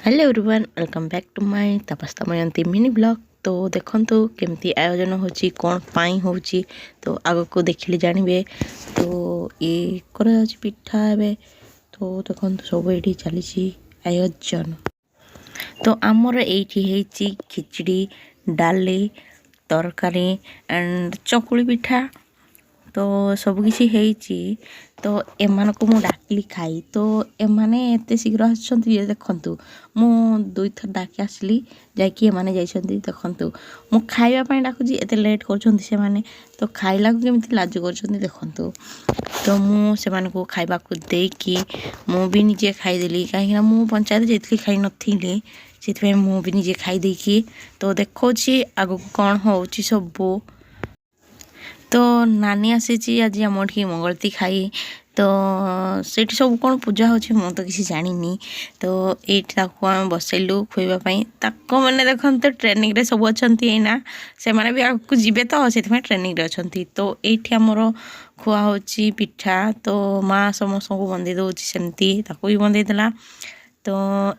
Hello everyone welcome back to my Tapas Damayanti mini blog. तो देखंतु केमती आयोजन होची कोन पाई होची तो आगो को देखिले जानिबे। तो ये करा जाची पिठा हेबे। तो देखंतु सब एठी चलीची आयोजन। तो आमर एठी हेची खिचड़ी डाली तरकारी एंड चकुली पिठा। तो सबकिछि हेची। तो एमान को मु डाकली खाई तो एमाने एते शीघ्र आछंती जे देखंतु मु दुई थर डाकी आसली जाकी एमाने जाइछंती देखंतु मु खाइबा पई डाकुजी एते लेट करछंती से माने। तो खाइला को केमिति लाज करछंती देखंतु। तो मु से माने को खाइबा को देकी मु भी निजे खाई देली काहे ना मु पंचायत जेतली खाई नथिली सेतवे मु भी निजे खाई देकी। तो देखोची आगु कोन होउची सबो। तो नानी आसी आज आम मंगलती खाई। तो सेठी सब कौन पूजा होची मु तो किसी जानिनी। तो एठी आम बसैलु खुआवाई ताको मैंने देखते तो ट्रेनिंग रे सब अच्छा एना से माने भी आगू जीवे तो से ट्रेनिंग रे अच्छा। तो ये आमर खुआ होची पिठा। तो माँ समस्त को बंदे दौची सेमती ताको भी बंदे देला। तो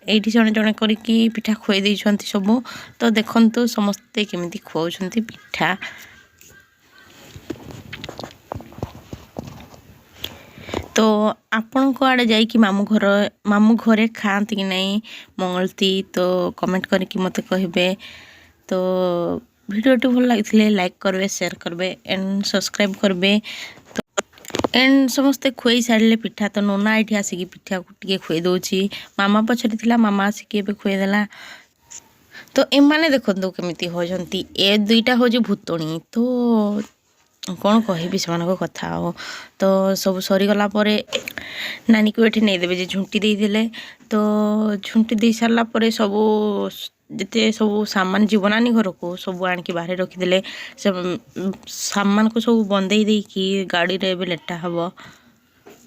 ये जड़े जड़े करके पिठा खुआई देइछंती सब। तो देखंतु समस्ते केमिति खुआउछंती पिठा। तो आपण को आड़े जाई कि मामू घरे खाती कि नहीं मंगलती तो कमेंट करके मते कहबे। तो वीडियोटी भल लगी लाइक करबे शेयर करबे एंड सब्सक्राइब करबे। तो एंड समस्ते खुई सारे पिठा। तो नोना ये आसिकी पिठा टे खुई दौची मामा पछरे थिला मामा आसिकी खुई देला। तो एमाने देखो केमिति होजंती ए दुईटा हो भूतणी। तो कौन कहबी से कथा हो। तो सब सरीगला नानी को ये नहींदेवे जे झुंटी देदेले। तो झुंटी दे सारा पर सब जिते सब सामान जीवनानी घर को सब आणिक बाहर रखीदे सब सामान को सब बंदे देकी गाड़ी रे लेटा हम।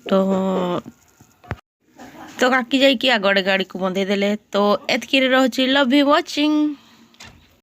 तो काकी जाइए आगड़े गाड़ी को बंदे देले। तो एतकी रही लव यू वाचिंग।